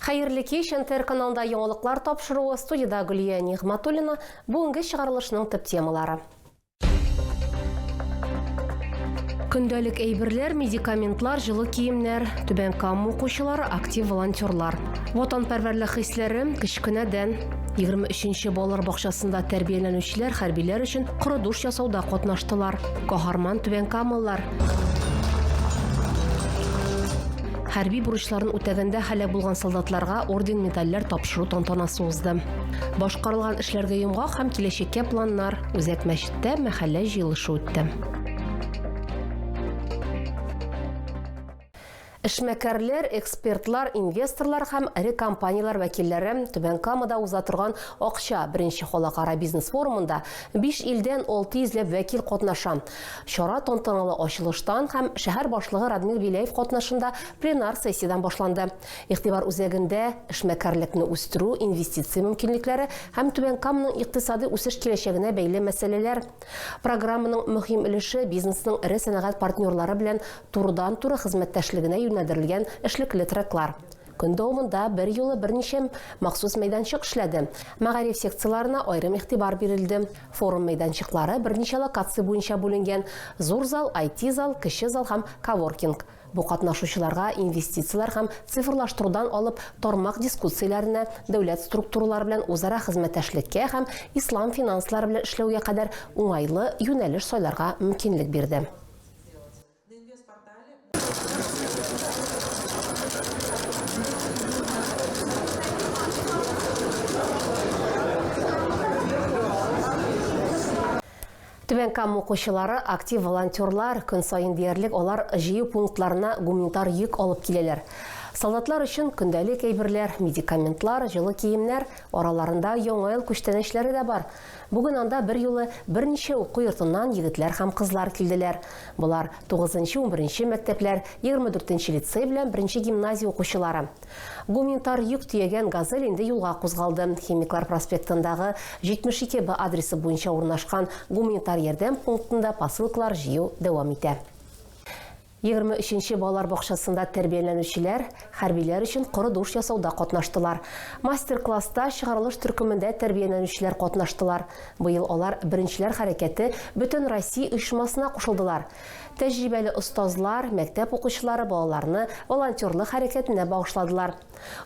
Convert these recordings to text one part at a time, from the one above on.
Хәерле кич, НТР каналында яңалыклар тапшыруы, студияда Гөлия Нигъматуллина, бүгенге чыгарылышның төп темалары. Көндәлек әйберләр, медикаментлар, җылы киемнәр, Түбән Кама укучылары, актив волонтерлар. Ватанпәрвәрлек хисләре кечкенәдән 23-нче балалар бакчасында тәрбияләнүчеләр хәрбиләр өчен коры душ ясауда катнаштылар. Каһарман Түбән Камалылар. Хәрби бурычларын үтәгәндә һәлак булган солдатларга орден медальләр тапшыру тантанасы узды. Башкарылган эшләргә йомгак һәм киләчәккә планнар, Үзәк мәчеттә мәхәллә җыелышы үтте. Эшмәкәрләр, экспертлар, инвесторлар һәм ире компаниялар вәкилләре Түбән Камада уза торган акча беренче халыкара бизнес форумында 5 илдән 600 ләп вәкил катнаша. Чара тантаналы ачылыштан һәм шәһәр башлыгы Радмир Биләев катнашында пленар сессиядан башланды. Игътибар үзәгендә эшмәкәрлекне үстерү, инвестиция мөмкинлекләре һәм Түбән Каманың икътисади үсеш киләчәгенә бәйле мәсьәләләр. Программаның мөһим өлеше бизнесның ире сәнәгать партнерлары белән турыдан-туры хезмәттәшлегенә юнәлдерелгән эшлекле треклар. Көн дәвамында бер юлы берничә махсус мәйданчык эшләде. Мәгариф секцияларына аерым игътибар бирелде. Форум мәйданчыклары берничә локация буенча бүленгән: зур зал, IT зал, кече зал һәм коворкинг. Бу катнашучыларга инвестициялар һәм цифрлаштырудан алып тармак дискуссияләренә, дәүләт структуралары белән үзара хезмәттәшлеккә һәм ислам финанслары белән эшләүгә кадәр уңайлы юнәлеш сайларга мөмкинлек бирде. Түбән Кама укучылары, актив волонтерлар, көн сайын диярлек алар җыю пунктларына гуманитар йөк алып киләләр. Солдатлар өчен көндәлек әйберләр, медикаментлар, җылы киемнәр, араларында яңа ел күчтәнәчләре дә бар. Бүген анда бер юлы берничә уку йортыннан егетләр һәм кызлар килделәр. Булар 9-11 мәктәпләр, 24 лицей белән 1 гимназия укучылары. Гуманитар йөк төягән газель инде юлга кузгалды. Химиклар проспектындагы 72Б адресы буенча урнашкан гуманитар ярдәм пунктында посылкалар җыю дәвам итә. 23-нче балалар бакчасында тәрбияләнүчеләр хәрбиләр өчен коры душ ясауда катнаштылар. Мастер-класста чыгарылыш төркемендә тәрбияләнүчеләр катнаштылар. Быел алар беренчеләр хәрәкәте Бөтен Россия оешмасына кушылдылар. Тәҗрибәле остазлар, мәктәп укучылары балаларны волонтерлык хәрәкәтенә багышладылар.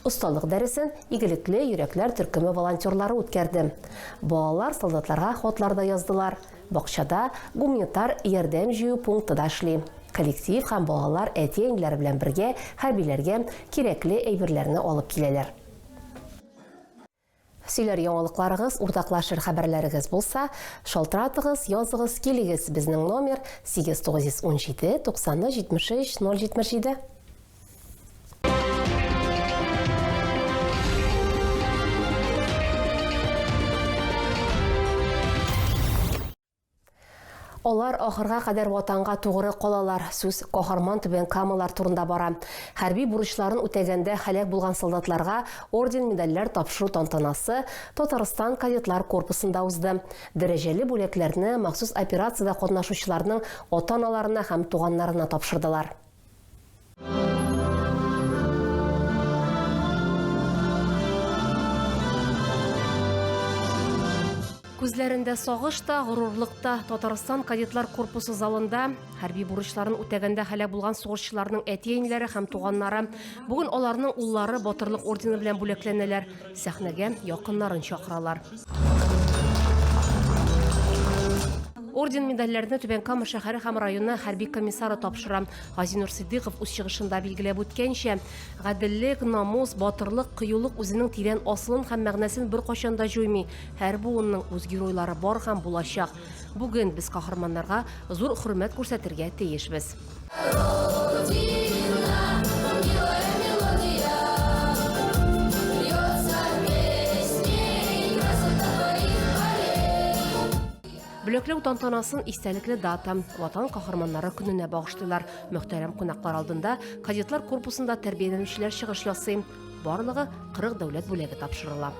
Осталык дәресен игелекле йөрәкләр төркеме волонтерлары үткәрде. Балалар солдатларга хатлар да яздылар. Бакчада гуманитар ярдәм җыю пункты да эшли. Коллектив һәм балалар әти-әниләре белән бергә хәрбиләргә кирәкле әйберләрне алып киләләр. Сөйләр яңалыкларыгыз, уртаклашыр хәбәрләрегез булса, шалтыратыгыз, языгыз, килегез. Безнең номер 8917 90 73 077. Олар ахырга кадәр ватанга тугры калалар. Сүз каһарман Түбән Камалар турында бара. Хәрби бурычларын үтәгәндә һәлак булган солдатларга орден медальләр тапшыру тантанасы Татарстан кадетлар корпусында узды. Дәрәҗәле бүләкләрне махсус операциядә катнашучыларның ата-аналарына һәм туганнарына тапшырдылар. Күзләрендә сагыш та, горурлык та. Татарстан кадетлар корпусы залында хәрби бурычларын үтәгәндә һәлак булган сугышчыларның әти-әниләре һәм туганнары, бүген аларның уллары батырлык ордены белән бүләкләнәләр. Сәхнәгә якыннарын чакыралар. Орден медальләрне Түбән Кама шәһәре һәм районы хәрби комиссары тапшыра. Газинур Сиддыйков үз чыгышында билгеләп үткәнчә, гаделлек, намус, батырлык, кыюлык үзенең тирән асылын һәм мәгънәсен бер кайчан да җуймый. Һәр буынның үз геройлары бар һәм булачак. Бүген без каһарманнарга зур хөрмәт күрсәтергә тиешбез. Бүләкләү тантанасын истәлекле дата, Ватан каһарманнары көненә багышлыйлар. Мөхтәрәм кунаклар алдында кадетлар корпусында тәрбияләнүчеләр чыгыш ясый. Барлыгы 40 дәүләт бүләге тапшырыла.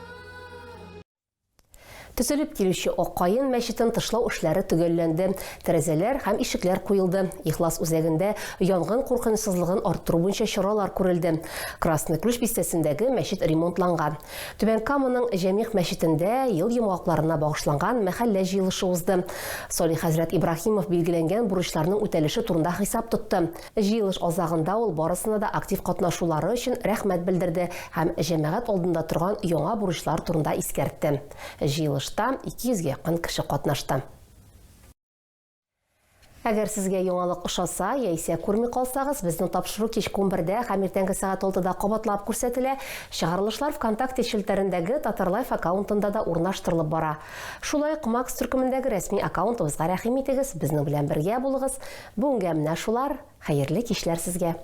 Төзелеп килүче Аккаен мәчетен тышлау эшләре төгәлләнде. Тәрәзәләр һәм ишекләр куелды. Ихлас үзәгендә янгын куркынычсызлыгын арттыру буенча чаралар күрелде. Красный Ключ бистәсендәге мәчет ремонтланган. Түбән Каманың Җәмигъ мәчетендә ел йомгакларына багышланган мәхәллә җыелышы узды. Салих хәзрәт Ибраһимов билгеләнгән бурычларның үтәлеше турында хисап тотты. Җыелыш азагында ул барысына да актив катнашулары өчен рәхмәт белдерде һәм җәмәгать алдында торган яңа бурычлар турында искәртте. Җыелышта 200-га якын кеше катнашты. Әгәр сезгә яңалык ошаса, яисә күрми калсагыз, безнең тапшыру кичке 11-дә һәм иртәнге сәгать 6-да кабатлап күрсәтелә. Чыгарылышлар ВКонтакте челтәрендәге Татарлайф аккаунтында да урнаштырылып бара. Шулай ук Макс төркемендәге рәсми аккаунтыбызга рәхим итегез, безнең белән бергә булыгыз. Бүгенгә менә шулар. Хәерле кичләр сезгә.